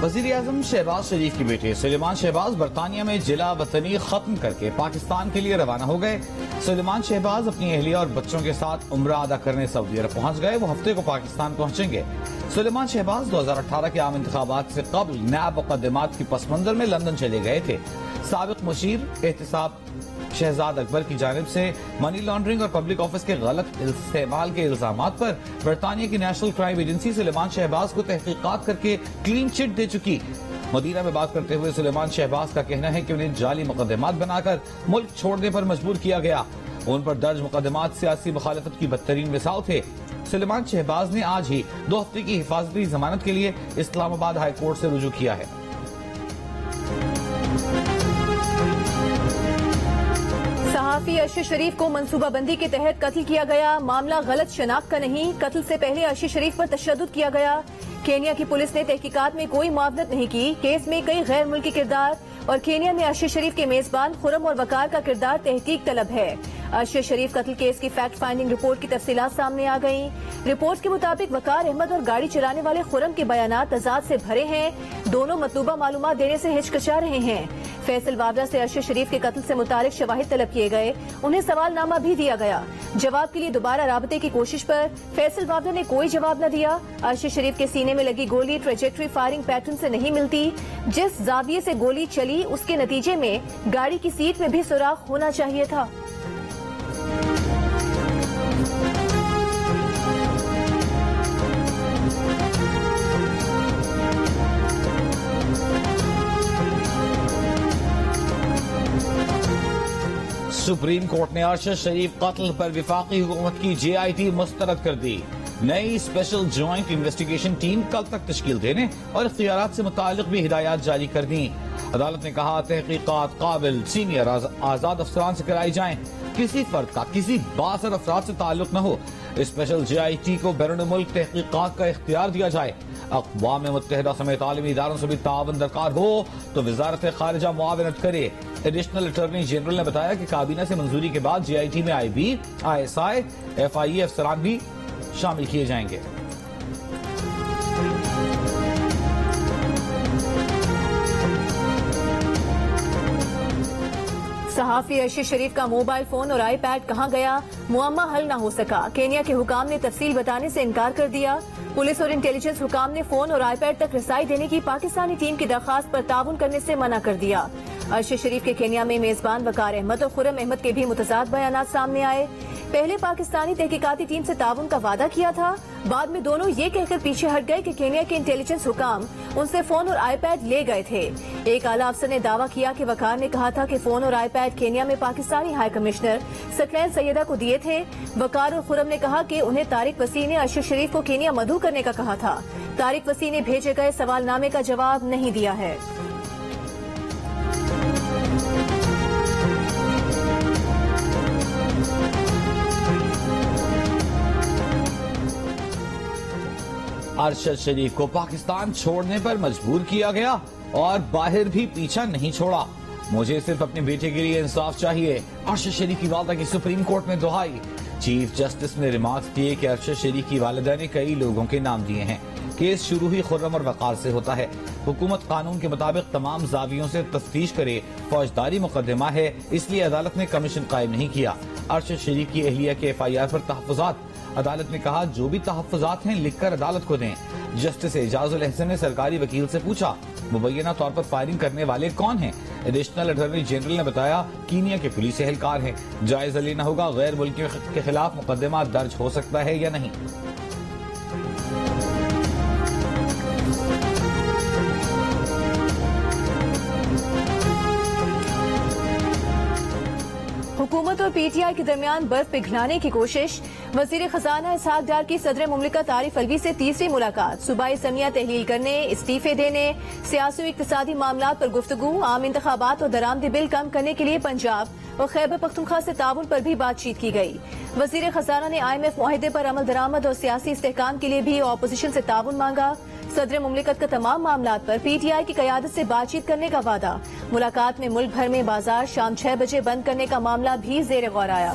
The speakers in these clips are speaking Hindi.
वज़ीर-ए-आज़म शहबाज शरीफ की बेटे सुलेमान शहबाज बरतानिया में जिला वतनी खत्म करके पाकिस्तान के लिए रवाना हो गए। सुलेमान शहबाज अपनी अहलिया और बच्चों के साथ उम्रा अदा करने सऊदी अरब पहुंच गए। वो हफ्ते को पाकिस्तान पहुंचेंगे। सुलेमान शहबाज 2018 के आम इंतखाबात से कबल नैब मुकदमात की पस मंजर में लंदन चले गए थे। साबिक मुशीर एहतसाब शहजाद अकबर की जानिब से मनी लॉन्ड्रिंग और पब्लिक ऑफिस के गलत इस्तेमाल के इल्जामात पर बरतानिया की national crime agency Suleman Shahbaz को तहकीकात करके क्लीन चिट दे चुकी। मदीना में बात करते हुए सुलेमान शहबाज का कहना है कि उन्हें जाली मुकदमात बनाकर मुल्क छोड़ने पर मजबूर किया गया। उन पर दर्ज मुकदमात सियासी मुखालफत की बदतरीन मिसाल थे। सुलेमान शहबाज ने आज ही 2 हफ्ते की हिफाजती जमानत के लिए इस्लामाबाद हाई कोर्ट से रुजू किया है। सहाफी अर्शद शरीफ को मंसूबाबंदी के तहत कत्ल किया गया। मामला गलत शनाख्त का नहीं, कत्ल से पहले अर्शद शरीफ पर तशद्दुद किया गया। केनिया की पुलिस ने तहकीकात में कोई मुआवनत नहीं की। केस में कई गैर मुल्की किरदार और केनिया में अर्शद शरीफ के मेजबान खुरम और वकार का किरदार तहकीक तलब है। अर्शद शरीफ कत्ल केस की फैक्ट फाइंडिंग रिपोर्ट की तफसीलात सामने आ गयी। रिपोर्ट के मुताबिक वकार अहमद और गाड़ी चलाने वाले खुरम के बयानात तजाद से भरे हैं। दोनों मतलूबा मालूमात देने से हिचकिचा रहे हैं। फैसल वावरा से अर्शद शरीफ के कत्ल से मुतालिक शवाहिद तलब किए गए। उन्हें सवालनामा भी दिया गया। जवाब के लिए दोबारा राबते की कोशिश पर फैसल वावरा ने कोई जवाब न दिया। अर्शद शरीफ के सीने में लगी गोली ट्रेजेक्ट्री फायरिंग पैटर्न से नहीं मिलती। जिस जाविये से गोली चली उसके नतीजे में गाड़ी की सीट में भी सुराख होना चाहिए था। सुप्रीम कोर्ट ने अरशद शरीफ कत्ल पर विफाकी हुकूमत की JIT मुस्तरद कर दी। नई स्पेशल ज्वाइंट इन्वेस्टिगेशन टीम कल तक तश्कील देने और इख्तियारात से मुतालिक भी हिदायत जारी कर दी। अदालत ने कहा तहकीकात काबिल सीनियर आजाद अफसरान से कराई जाएं। किसी फर्द का किसी बासर अफराद से ताल्लुक न हो। स्पेशल JIT को बैरून मुल्क तहकीकात का इख्तियार दिया जाए। अक़वाम मुत्तहिदा समेत आलमी इदारों से भी तावन दरकार हो तो वजारत खारिजा मुआवनत करे। एडिशनल अटॉर्नी जनरल ने बताया कि काबीना से मंजूरी के बाद JIT में IB, ISI, FIA अफसरान भी शामिल किए जाएंगे। सहाफी अर्शद शरीफ का मोबाइल फोन और iPad कहां गया, मुअम्मा हल न हो सका। केनिया के हुकाम ने तफसील बताने से इनकार कर दिया। पुलिस और इंटेलिजेंस हुकाम ने फोन और iPad तक रसाई देने की पाकिस्तानी टीम की दरखास्त पर ताउन करने से मना कर दिया। अर्शद शरीफ के केनिया में मेजबान वकार अहमद और खुरम अहमद के भी मुतजाद बयानात सामने आए। पहले पाकिस्तानी तहकीकाती टीम से ताउन का वादा किया था, बाद में दोनों ये कहकर पीछे हट गए कि केनिया के इंटेलिजेंस हुकाम उनसे फोन और iPad ले गए थे। एक आला अफसर ने दावा किया कि वकार ने कहा था कि फोन और iPad केनिया में पाकिस्तानी हाई कमिश्नर सकलैन सैयदा को दिए थे। वकार और खुरम ने कहा कि उन्हें तारिक वसी ने अर्शद शरीफ को केनिया मदऊ करने का कहा था। तारिक वसी ने भेजे गए सवालनामे का जवाब नहीं दिया है। अरशद शरीफ को पाकिस्तान छोड़ने पर मजबूर किया गया और बाहर भी पीछा नहीं छोड़ा। मुझे सिर्फ अपने बेटे के लिए इंसाफ चाहिए, अरशद शरीफ की वालदा की सुप्रीम कोर्ट में दुहाई। चीफ जस्टिस ने रिमार्क्स किए कि अरशद शरीफ की वालिदा ने कई लोगों के नाम दिए हैं। केस शुरू ही खुर्रम और वकार से होता है। हुकूमत कानून के मुताबिक तमाम जावियों से तफ्तीश करे। फौजदारी मुकदमा है, इसलिए अदालत ने कमीशन कायम नहीं किया। अरशद शरीफ की अहलिया के FIR पर तहफ़्फ़ुज़ात। अदालत ने कहा जो भी तहफ़्फ़ुज़ात हैं लिखकर अदालत को दें। जस्टिस एजाजुल अहसन ने सरकारी वकील से पूछा मुबैना तौर पर फायरिंग करने वाले कौन हैं। एडिशनल अटॉर्नी जनरल ने बताया कीनिया के पुलिस एहलकार हैं। जायजा लेना होगा गैर मुल्कियों के खिलाफ मुकदमा दर्ज हो सकता है या नहीं। हुकूमत और PTI के दरमियान बर्फ पिघलाने की कोशिश। वजीर खजाना इसहाक डार की सदर मुमलिकत आरिफ अलवी से तीसरी मुलाकात। सूबाई असम्बलियां तहलील करने, इस्तीफे देने, सियासी और इक्तिसादी मामलात पर गुफ्तगू। आम इंतखाबात और दरामदी बिल कम करने के लिए पंजाब और खैबर पख्तूनख्वा से ताउन पर भी बातचीत की गई। वजीर खजाना ने IMF मुआहिदे पर अमल दरामद और सियासी इस्तेहकाम के लिए भी ऑपोजिशन से ताउन मांगा। सदर मुमलिकत का तमाम मामलात पर PTI की क़यादत से बातचीत करने का वादा। मुलाकात में मुल्क भर में बाजार शाम 6 बजे बंद करने का मामला भी ज़ेर गौर आया।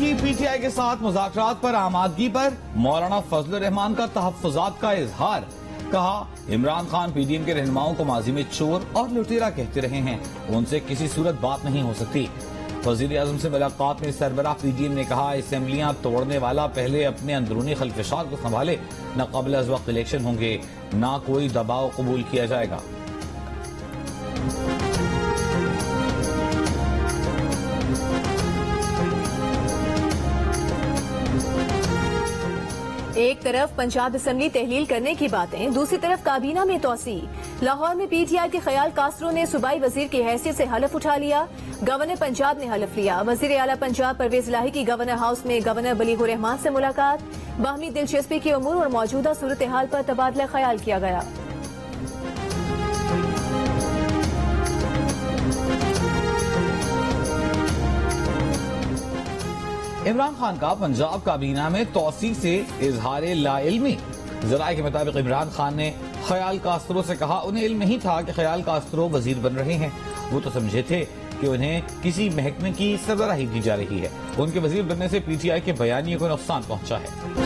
की पीटीआई के साथ मुज़ाकरात पर आमादगी पर मौलाना फजल रहमान का तहफ्फुज़ात का इजहार। कहा, इमरान खान पीडीएम के रहनुमाओं को माजी में चोर और लुटेरा कहते रहे हैं, उनसे किसी सूरत बात नहीं हो सकती। वजीर आजम से मुलाकात में सरबराह पीडीएम ने कहा, असेंबलियां तोड़ने वाला पहले अपने अंदरूनी खलफशात को संभाले, न कबल अज़ वक्त इलेक्शन होंगे, न कोई दबाव कबूल किया जाएगा। एक तरफ पंजाब असेंबली तहलील करने की बातें, दूसरी तरफ काबीना में तोसी। लाहौर में पीटीआई के ख्याल कास्त्रो ने सूबाई वजीर की हैसियत से हलफ उठा लिया। गवर्नर पंजाब ने हलफ लिया। वजीर आला पंजाब परवेज इलाही की गवर्नर हाउस में गवर्नर बलीगुर रहमान से मुलाकात। बाहमी दिलचस्पी के उमूर और मौजूदा सूरत हाल पर तबादला ख्याल किया गया। इमरान खान का पंजाब काबीना में तौसीक से इजहार लाइल्मी। जराये के मुताबिक इमरान खान ने ख्याल कास्त्रो से कहा, उन्हें इल्म नहीं था कि ख्याल कास्त्रो वजीर बन रहे हैं। वो तो समझे थे कि उन्हें किसी महकमे की सरबराही दी जा रही है। उनके वजीर बनने से पीटीआई के बयानिए को नुकसान पहुंचा है।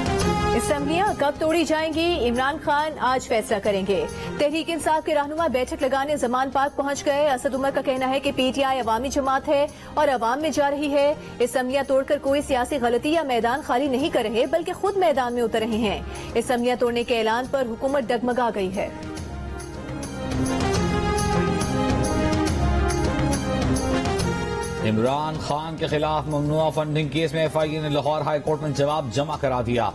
असेंबलियां कब तोड़ी जाएंगी, इमरान खान आज फैसला करेंगे। तहरीक इंसाफ के रहनुमा बैठक लगाने जमान पार्क पहुंच गए। असद उमर का कहना है कि पीटीआई अवामी जमात है और अवाम में जा रही है। असेंबलियां तोड़कर कोई सियासी गलती या मैदान खाली नहीं कर रहे, बल्कि खुद मैदान में उतर रहे हैं। असेंबलियां तोड़ने के ऐलान पर हुकूमत डगमगा गई है। इमरान खान के खिलाफ ममनुआ फंडिंग केस में एफआईए ने लाहौर हाई कोर्ट में जवाब जमा करा दिया।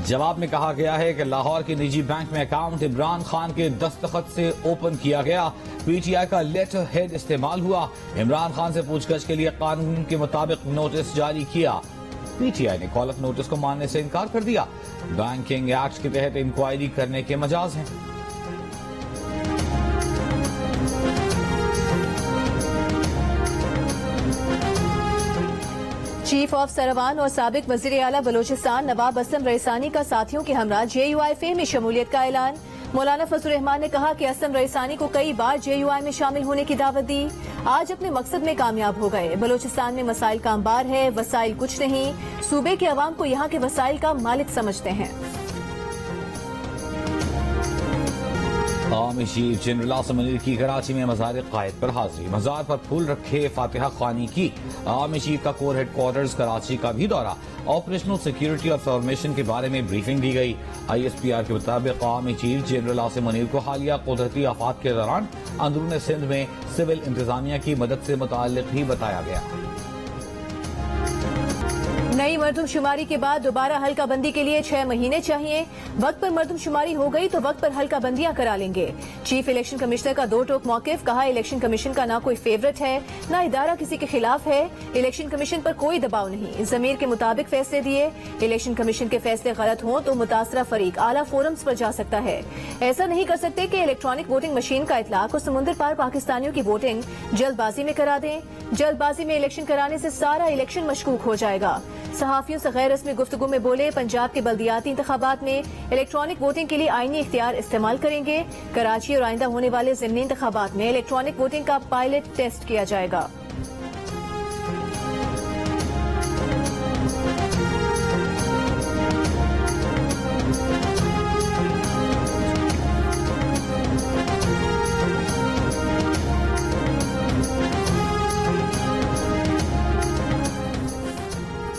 जवाब में कहा गया है कि लाहौर के निजी बैंक में अकाउंट इमरान खान के दस्तखत से ओपन किया गया। पीटीआई का लेटर हेड इस्तेमाल हुआ। इमरान खान से पूछताछ के लिए कानून के मुताबिक नोटिस जारी किया। पीटीआई ने कॉल अप नोटिस को मानने से इनकार कर दिया। बैंकिंग एक्ट के तहत इंक्वायरी करने के मजाज हैं। चीफ ऑफ सरवान और साबिक वजीर आला बलोचिस्तान नवाब असम रईसानी का साथियों के हमरा JUIFA में शमूलियत का ऐलान। मौलाना फजल रहमान ने कहा कि असम रईसानी को कई बार JUI में शामिल होने की दावत दी, आज अपने मकसद में कामयाब हो गए। बलोचिस्तान में मसाइल का अंबार है, वसाइल कुछ नहीं। सूबे के अवाम को यहाँ के वसाइल का मालिक समझते हैं। Army chief general Asim Munir की कराची में मज़ार कायद पर हाजिरी। मज़ार पर फूल रखे फातिहा खानी की। आर्मी चीफ का कोर हेडक्वार्टर्स कराची का भी दौरा। ऑपरेशनल सिक्योरिटी और फॉर्मेशन के बारे में ब्रीफिंग दी गई। ISPR के मुताबिक army chief general Asim Munir को हालिया कुदरती आफात के दौरान अंदरून सिंध में सिविल इंतजामिया की मदद से मुताल्लिक भी बताया गया। नई मरदमशुमारी के बाद दोबारा हल्का बंदी के लिए 6 महीने चाहिए। वक्त पर मरदमशुमारी हो गई तो वक्त पर हल्का बंदियां करा लेंगे। चीफ इलेक्शन कमिश्नर का दो टोक मौकिफ। कहा, इलेक्शन कमीशन का ना कोई फेवरेट है, ना इदारा किसी के खिलाफ है। इलेक्शन कमीशन पर कोई दबाव नहीं, जमीर के मुताबिक फैसले दिए। इलेक्शन कमीशन के फैसले गलत हों तो मुतासरा फरीक आला फोरम्स पर जा सकता है। ऐसा नहीं कर सकते कि इलेक्ट्रॉनिक वोटिंग मशीन का इतलाक और समुद्र पार पाकिस्तानियों की वोटिंग जल्दबाजी में करा दें। जल्दबाजी में इलेक्शन कराने से सारा इलेक्शन मशकूक हो जाएगा। सहाफियों से गैर रस्मी गुफ्तगू में बोले, पंजाब के बल्दियाती इंतखाबात में इलेक्ट्रॉनिक वोटिंग के लिए आईनी इख्तियार इस्तेमाल करेंगे। कराची और आइंदा होने वाले ज़िमनी इंतखाबात में इलेक्ट्रॉनिक वोटिंग का पायलट टेस्ट किया जाएगा।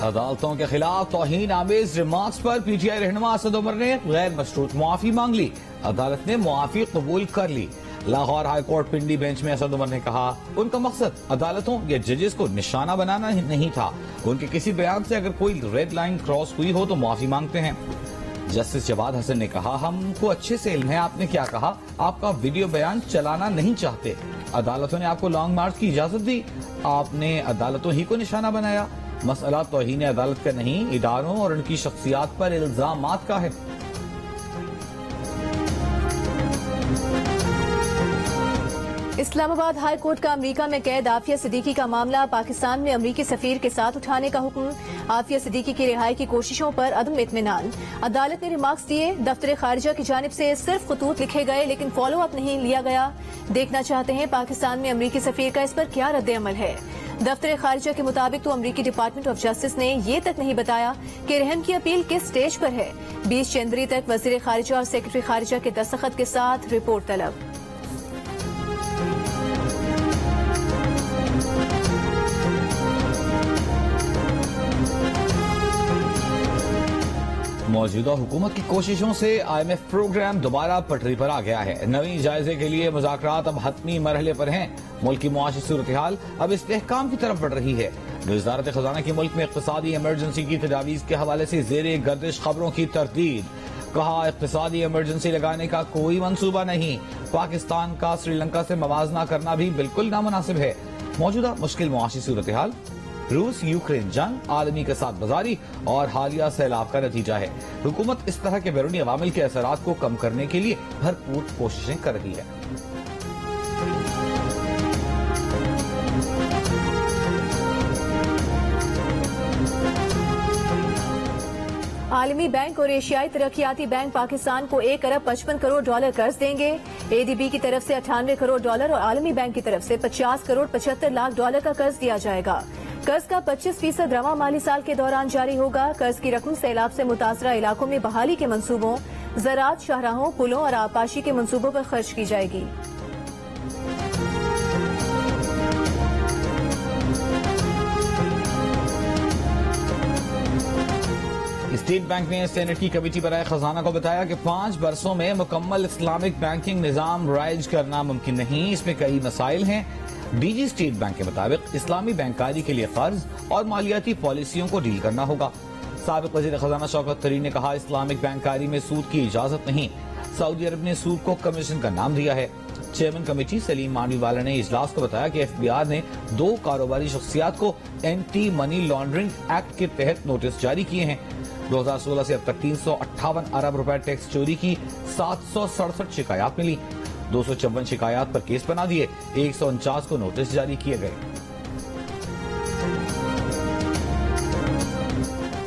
अदालतों के खिलाफ तौहीन आमेज रिमार्क्स पर पीटीआई रहनुमा असद उमर ने गैर मशरूत मुआफी मांग ली। अदालत ने मुआफी कबूल कर ली। लाहौर हाई कोर्ट पिंडी बेंच में असद उमर ने कहा, उनका मकसद अदालतों या जजेस को निशाना बनाना नहीं था। उनके किसी बयान से अगर कोई रेड लाइन क्रॉस हुई हो तो मुआफी मांगते हैं। जस्टिस जवाद हसन ने कहा, हमको अच्छे से इल्म है आपने क्या कहा, आपका वीडियो बयान चलाना नहीं चाहते। अदालतों ने आपको लॉन्ग मार्च की इजाजत दी, आपने अदालतों ही को निशाना बनाया। मसला तौहीन अदालत का नहीं, इदारों और उनकी शख्सियात पर इल्जामात का है। इस्लामाबाद हाई कोर्ट का अमरीका में कैद आफिया सिद्दीकी का मामला। पाकिस्तान में अमरीकी सफीर के साथ उठाने का हुक्म। आफिया सिद्दीकी की रिहाई की कोशिशों पर अदम इत्मीनान। अदालत ने रिमार्क्स दिए, दफ्तर खारिजा की जानिब से सिर्फ खतूत लिखे गए लेकिन फॉलो अप नहीं लिया गया। देखना चाहते हैं पाकिस्तान में अमरीकी सफीर का इस पर क्या रद्द अमल है। दफ्तर खारिजा के मुताबिक तो अमरीकी डिपार्टमेंट ऑफ जस्टिस ने ये तक नहीं बताया कि रहम की अपील किस स्टेज पर है। 20 जनवरी तक वजीर खारिजा और सेक्रेटरी खारिजा के दस्तखत के साथ रिपोर्ट तलब। मौजूदा हुकूमत की कोशिशों से IMF प्रोग्राम दोबारा पटरी पर आ गया है। नवी जायजे के लिए मुज़ाकरात अब हतमी मरहले पर हैं। मुल्क की मुआशी सूरत हाल अब इस्तेहकाम की तरफ बढ़ रही है। वज़ारत खजाना की मुल्क में इक़्तिसादी इमरजेंसी की तजावीज़ के हवाले से ज़ेरे गर्दिश खबरों की तरदीद। कहा, इक़्तिसादी इमरजेंसी लगाने का कोई मंसूबा नहीं। पाकिस्तान का श्रीलंका से मवाजना करना भी बिल्कुल नामुनासिब है। मौजूदा मुश्किल मुआशी सूरत हाल, रूस यूक्रेन जंग, आलमी के साथ बाजारी और हालिया सैलाब का नतीजा है। हुकूमत इस तरह के बैरूनी अवामिल के असरात को कम करने के लिए भरपूर कोशिशें कर रही है। आलमी बैंक और एशियाई तरक्याती बैंक पाकिस्तान को 1 अरब 55 करोड़ डॉलर कर्ज देंगे। ADB की तरफ से 98 करोड़ डॉलर और आलमी बैंक की तरफ से 50 करोड़ 75 लाख डॉलर का कर्ज दिया जाएगा। कर्ज का 25% रवा माली साल के दौरान जारी होगा। कर्ज की रकम सैलाब से मुतासरा इलाकों में बहाली के मंसूबों, ज़राअत, शाहराहों, पुलों और आबपाशी के मंसूबों पर खर्च की जाएगी। स्टेट बैंक ने सेनेट की कमेटी बराए खजाना को बताया कि 5 बरसों में मुकम्मल इस्लामिक बैंकिंग निजाम राइज करना मुमकिन नहीं। इसमें कई मसाइल हैं। DG स्टेट बैंक के मुताबिक इस्लामी बैंकारी के लिए कर्ज और मालियाती पॉलिसियों को डील करना होगा। साबिक वजीर खजाना शौकत तरीन ने कहा, इस्लामिक बैंकारी में सूद की इजाजत नहीं। सऊदी अरब ने सूद को कमीशन का नाम दिया है। चेयरमैन कमेटी सलीम मांडवीवाला ने इजलास को बताया कि FBR ने 2 कारोबारी शख्सियात को एंटी मनी लॉन्ड्रिंग एक्ट के तहत नोटिस जारी किए हैं। 2016 से अब तक 358 अरब रुपए टैक्स चोरी की 767 शिकायत मिली। 254 शिकायत पर केस बना दिए। 149 को नोटिस जारी किए गए।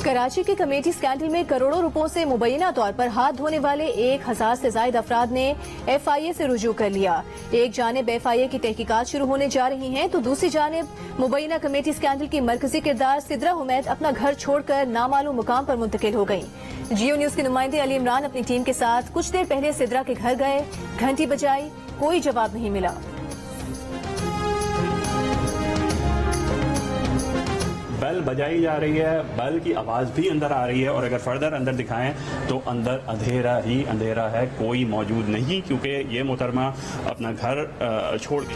कराची के कमेटी स्कैंडल में करोड़ों रुपयों से मुबैना तौर पर हाथ धोने वाले 1000 से ज्यादा अफराद ने FIA से रुजू कर लिया। एक जानिब FIA की तहकीकात शुरू होने जा रही हैं तो दूसरी जानिब मुबैना कमेटी स्कैंडल की मरकजी किरदार सिद्रा हुमैद अपना घर छोड़कर नामालूम मुकाम पर मुंतकिल हो गयी। जियो न्यूज के नुमाइंदे अली इमरान अपनी टीम के साथ कुछ देर पहले सिद्रा के घर गए, घंटी बजाई, कोई जवाब नहीं मिला। बेल बजाई जा रही है, बेल की आवाज़ भी अंदर आ रही है और अगर फर्दर अंदर दिखाएं तो अंदर अंधेरा ही अंधेरा है, कोई मौजूद नहीं क्योंकि ये मोहतरमा अपना घर छोड़ के।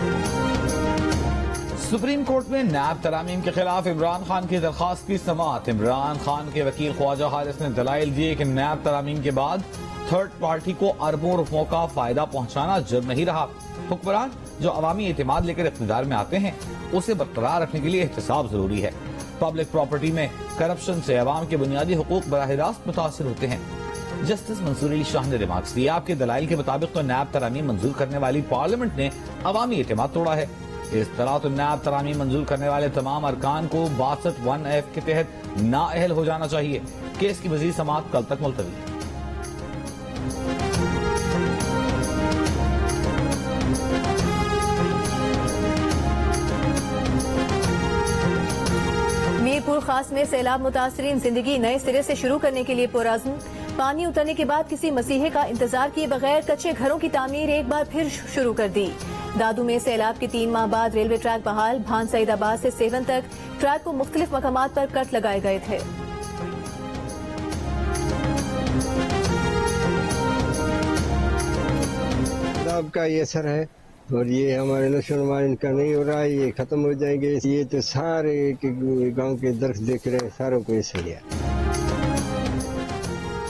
सुप्रीम कोर्ट में नैब तरामीम के खिलाफ इमरान खान की दरखास्त की समाअत। इमरान खान के वकील ख्वाजा हारिस ने दलाइल दिए कि नैब तरामीम के बाद थर्ड पार्टी को अरबों रुपयों का फायदा पहुंचाना जुर्म नहीं रहा। हुक्मरान जो अवामी एतमाद लेकर इख्तिदार में आते हैं उसे बरकरार रखने के लिए एहतसाब जरूरी है। पब्लिक प्रॉपर्टी में करप्शन से अवाम के बुनियादी हुकूक बराह रास्त मुतासिर होते हैं। जस्टिस मंसूर अली शाह ने रिमार्क्स दिया, आपके दलाइल के मुताबिक तो नैब तरामीम मंजूर करने वाली पार्लियामेंट ने अवामी एतमाद तोड़ा है। इस तरह तो नैब तरामीम मंजूर करने वाले तमाम अरकान को 62(1)F के तहत नाअहल हो जाना चाहिए। केस की मजीद समाअत कल तक मुलतवी। मीरपुर खास में सैलाब मुतासरीन जिंदगी नए सिरे से शुरू करने के लिए पुरअज़्म। पानी उतरने के बाद किसी मसीहे का इंतजार किए बगैर कच्चे घरों की तामीर एक बार फिर शुरू कर दी। दादू में सैलाब के 3 माह बाद रेलवे ट्रैक बहाल। भान सईदाबाद से सेवन तक ट्रैक को मुख्तलिफ मकामात पर कट लगाए गए थे। का ये असर है और ये हमारे नशोनुमा इनका नहीं हो रहा है, ये खत्म हो जाएंगे। ये तो सारे गांव के दरख्त देख रहे हैं, सारों को ये सही है।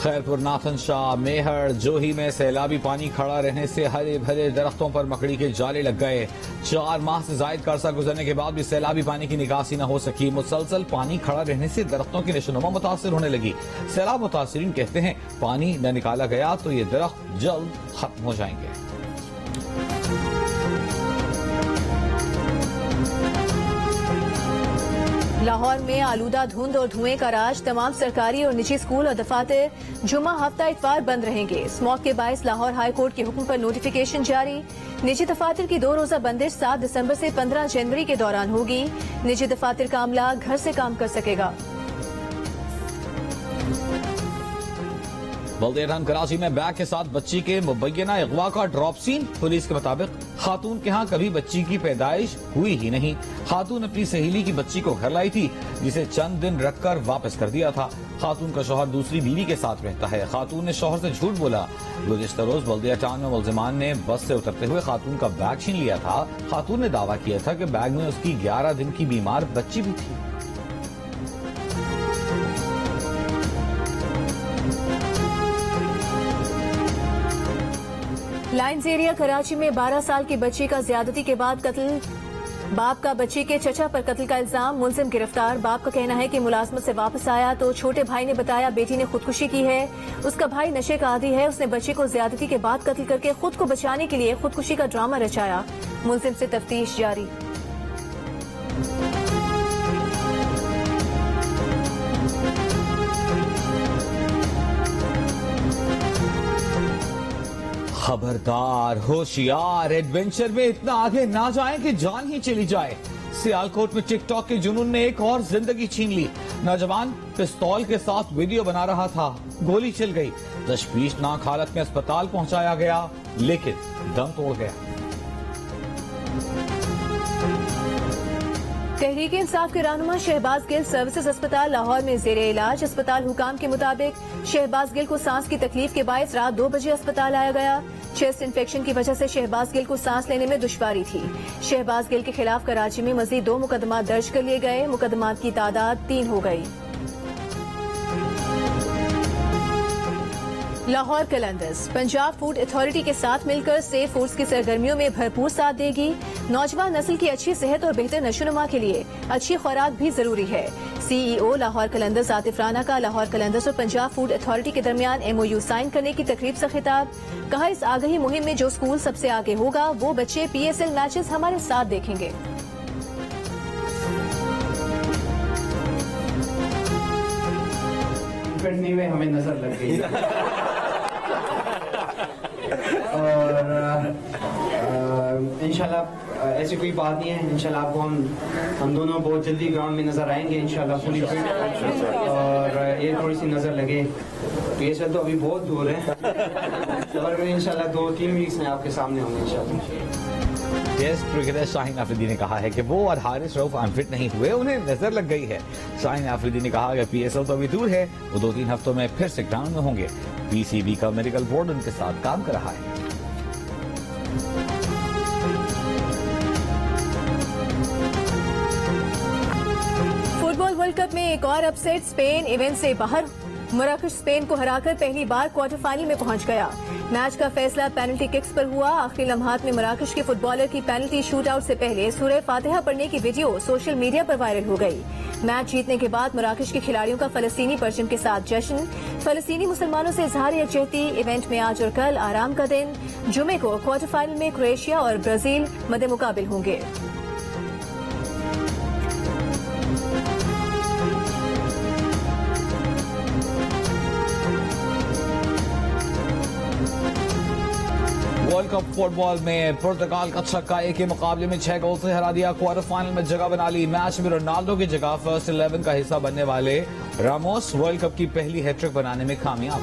खैरपुर, नाथन शाह, मेहर, जोही में सैलाबी पानी खड़ा रहने से हरे भरे दरख्तों पर मकड़ी के जाले लग गए। 4 माह से जायद का अरसा गुजरने के बाद भी सैलाबी पानी की निकासी न हो सकी। मुसलसल पानी खड़ा रहने से दरख्तों की नशोनुमा मुतासिर होने लगी। सैलाब मुतासिरीन कहते हैं पानी न निकाला गया तो ये दरख्त जल्द खत्म हो जाएंगे। लाहौर में आलूदा धुंध और धुएं का राज। तमाम सरकारी और निजी स्कूल और दफातर जुम्मा हफ्ता इतवार बंद रहेंगे। स्मॉग के बायस लाहौर हाई कोर्ट के हुक्म पर नोटिफिकेशन जारी। निजी दफातर की 2 रोजा बंदिश 7 दिसंबर से 15 जनवरी के दौरान होगी। निजी दफातर का अमला घर से काम कर सकेगा। बल्दियाटाउन कराची में बैग के साथ बच्ची के मुबैना अगवा का ड्रॉप सीन। पुलिस के मुताबिक खातून के यहाँ कभी बच्ची की पैदाइश हुई ही नहीं। खातून अपनी सहेली की बच्ची को घर लाई थी, जिसे चंद दिन रखकर वापस कर दिया था। खातून का शौहर दूसरी बीवी के साथ रहता है। खातून ने शौहर से झूठ बोला। गुज़िश्ता रोज बल्दियाटाउन में मुलजिमान ने बस से उतरते हुए खातून का बैग छीन लिया था। खातून ने दावा किया था कि बैग में उसकी 11 दिन की बीमार बच्ची भी थी। लाइन्स एरिया कराची में 12 साल की बच्ची का ज्यादती के बाद कत्ल। बाप का बच्ची के चचा पर कत्ल का इल्जाम। मुलजिम गिरफ्तार। बाप का कहना है कि मुलाजमत से वापस आया तो छोटे भाई ने बताया बेटी ने खुदकुशी की है। उसका भाई नशे का आदी है। उसने बच्ची को ज्यादती के बाद कत्ल करके खुद को बचाने के लिए खुदकुशी का ड्रामा रचाया। मुलजिम से तफ्तीश जारी। खबरदार, होशियार, एडवेंचर में इतना आगे ना जाएं कि जान ही चली जाए। सियालकोट में टिकटॉक के जुनून ने एक और जिंदगी छीन ली। नौजवान पिस्तौल के साथ वीडियो बना रहा था, गोली चल गई। तशवीशनाक हालत में अस्पताल पहुंचाया गया, लेकिन दम तोड़ गया। तहरीक इंसाफ के रहनुमा शहबाज गिल सर्विसेज अस्पताल लाहौर में जेर इलाज। अस्पताल हुकाम के मुताबिक शहबाज गिल को सांस की तकलीफ के बायस रात 2 बजे अस्पताल लाया गया। चेस्ट इन्फेक्शन की वजह से शहबाज गिल को सांस लेने में दुश्वारी थी। शहबाज गिल के खिलाफ कराची में मजीद 2 मुकदमा दर्ज कर लिए गए। मुकदमात की तादाद 3 हो गई। लाहौर कलंदर्स पंजाब फूड अथॉरिटी के साथ मिलकर सेफ फूड्स की सरगर्मियों में भरपूर साथ देगी। नौजवान नस्ल की अच्छी सेहत और बेहतर नशोनुमा के लिए अच्छी खुराक भी जरूरी है। सीईओ लाहौर कलंदर्स आतिफ राना का लाहौर कलंदर्स और पंजाब फूड अथॉरिटी के दरमियान MOU साइन करने की तकरीब से खिताब। कहा, इस आगाही मुहिम में जो स्कूल सबसे आगे होगा वो बच्चे PSL मैचेस हमारे साथ देखेंगे। में हमें नजर लग गई और इंशाल्लाह ऐसी कोई बात नहीं है। इंशाल्लाह आपको हम दोनों बहुत जल्दी ग्राउंड में नजर आएंगे इंशाल्लाह फुली फिट। और ये थोड़ी सी नजर लगे PSL तो अभी बहुत दूर है, और इंशाल्लाह 2-3 वीक्स में आपके सामने होंगे इंशाल्लाह। टेस्ट क्रिकेटर शाहीन आफरीदी ने कहा है कि वो और हारिस रऊफ अनफिट नहीं हुए, उन्हें नजर लग गई है। शाहीन आफरीदी ने कहा कि PSL तो अभी दूर है, वो 2-3 हफ्तों में फिर से ग्राउंड में होंगे। PCB का मेडिकल बोर्ड उनके साथ काम कर रहा है। फुटबॉल वर्ल्ड कप में एक और अपसेट। स्पेन इवेंट से बाहर। मराकश स्पेन को हराकर पहली बार क्वार्टर फाइनल में पहुंच गया। मैच का फैसला पेनल्टी किक्स पर हुआ। आखिरी लम्हात में मराकश के फुटबॉलर की पेनल्टी शूट आउट से पहले सूरह फातिहा पढ़ने की वीडियो सोशल मीडिया पर वायरल हो गई। मैच जीतने के बाद मराकश के खिलाड़ियों का फलस्तीनी परचम के साथ जश्न। फलस्तीनी मुसलमानों से इजहार यकजहती। इवेंट में आज और कल आराम का दिन। जुमे को क्वार्टर फाइनल में क्रोएशिया और ब्राजील मद्दे मुकाबिल होंगे। वर्ल्ड कप फुटबॉल में पुर्तगाल का छक्का एक के मुकाबले में 6 गोल से हरा दिया। क्वार्टर फाइनल में जगह बना ली। मैच में रोनाल्डो की जगह फर्स्ट 11 का हिस्सा बनने वाले रामोस वर्ल्ड कप की पहली हैट्रिक बनाने में कामयाब।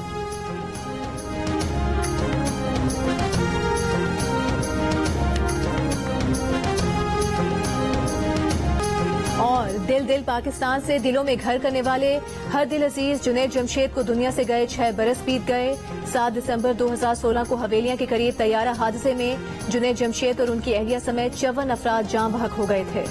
और दिल पाकिस्तान से दिलों में घर करने वाले हर दिल अजीज जुनैद जमशेद को दुनिया से गए 6 बरस बीत गए। 7 दिसंबर 2016 को हवेलियां के करीब तैयारा हादसे में जुनैद जमशेद और उनकी अहलिया समेत 54 अफराद जान बहक हो गए थे।